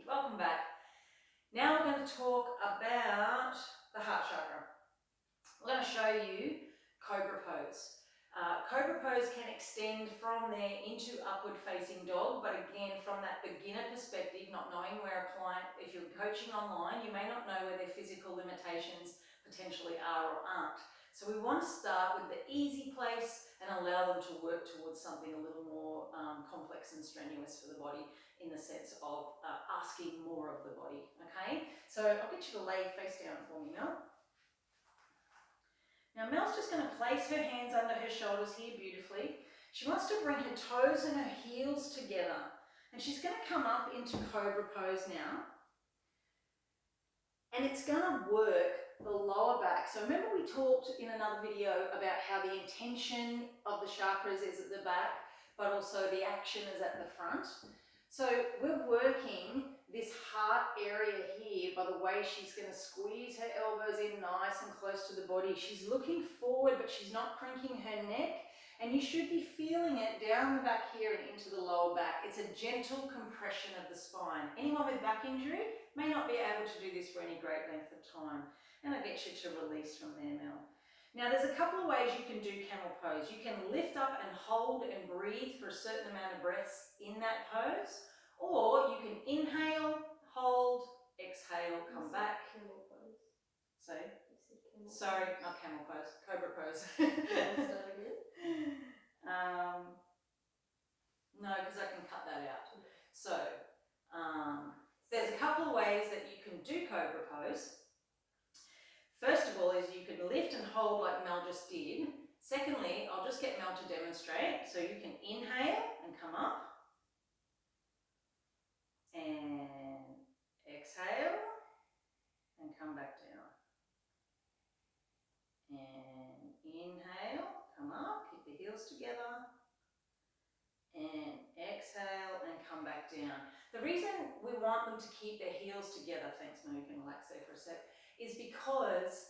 welcome back. Now we're going to talk about the heart chakra. We're going to show you Cobra Pose. Cobra Pose can extend from there into upward facing dog, but again from that beginner perspective, not knowing where a client, if you're coaching online, you may not know where their physical limitations potentially are or aren't. So we want to start with the easy place and allow them to work towards something a little more complex and strenuous for the body in the sense of asking more of the body, okay? So I'll get you to lay face down for me, Mel. Now Mel's just going to place her hands under her shoulders here beautifully. She wants to bring her toes and her heels together. And she's going to come up into Cobra Pose now. And it's going to work the lower back. So remember we talked in another video about how the intention of the chakras is at the back, but also the action is at the front. So we're working this heart area here by the way she's going to squeeze her elbows in nice and close to the body. She's looking forward, but she's not cranking her neck. And you should be feeling it down the back here and into the lower back. It's a gentle compression of the spine. Anyone with back injury may not be able to do this for any great length of time. And I'll get you to release from there, Mel. Now there's a couple of ways you can do camel pose. You can lift up and hold and breathe for a certain amount of breaths in that pose, or you can inhale, hold, exhale, come back. Camel pose. Sorry, not camel pose, Cobra Pose. No, because I can cut that out. So there's a couple of ways that you can do Cobra Pose. First of all is you can lift and hold like Mel just did. Secondly, I'll just get Mel to demonstrate. So you can inhale and come up. And exhale and come back down. And inhale, come up, keep the heels together. And exhale and come back down. The reason we want them to keep their heels together, thanks Mel, you can relax there for a sec, is because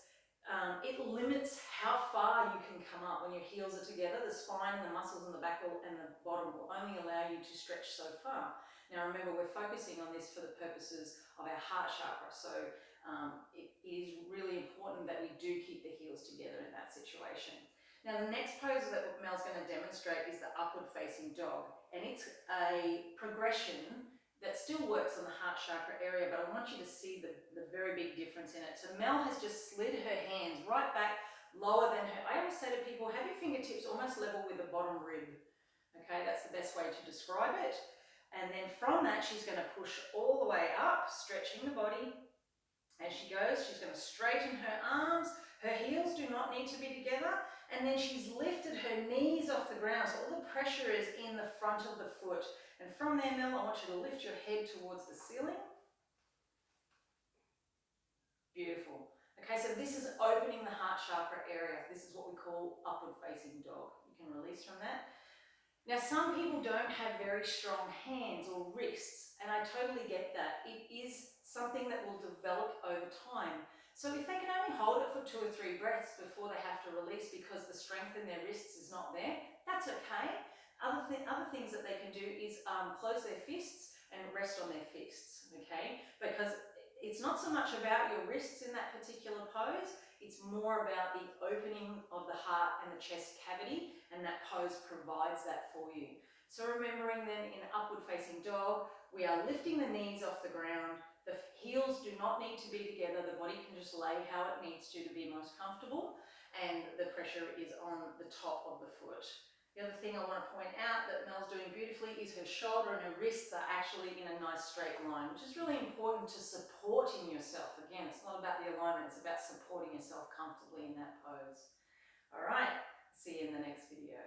it limits how far you can come up when your heels are together. The spine and the muscles in the back and the bottom will only allow you to stretch so far. Now remember, we're focusing on this for the purposes of our heart chakra, so it is really important that we do keep the heels together in that situation. Now the next pose that Mel's going to demonstrate is the upward facing dog, and it's a progression that still works on the heart chakra area, but I want you to see the very big difference in it. So Mel has just slid her hands right back, lower than her. I always say to people, have your fingertips almost level with the bottom rib. Okay, that's the best way to describe it. And then from that, she's going to push all the way up, stretching the body. As she goes, she's going to straighten her arms. Her heels do not need to be together. And then she's lifted her knees off the ground. So all the pressure is in the front of the foot. And from there, Mel, I want you to lift your head towards the ceiling. Beautiful. Okay, so this is opening the heart chakra area. This is what we call upward facing dog. You can release from that. Now, some people don't have very strong hands or wrists, and I totally get that. It is something that will develop over time. So if they can only hold it for 2 or 3 breaths before they have to release because the strength in their wrists is not there, that's okay. Other things that they can do is close their fists and rest on their fists, okay? Because it's not so much about your wrists in that particular pose, it's more about the opening of the heart and the chest cavity, and that pose provides that for you. So remembering then in upward facing dog, we are lifting the knees off the ground. The heels do not need to be together. The body can just lay how it needs to be most comfortable, and the pressure is on the top of the foot. The other thing I want to point out that Mel's doing beautifully is her shoulder and her wrists are actually in a nice straight line, which is really important to supporting yourself. Again, it's not about the alignment, it's about supporting yourself comfortably in that pose. All right, see you in the next video.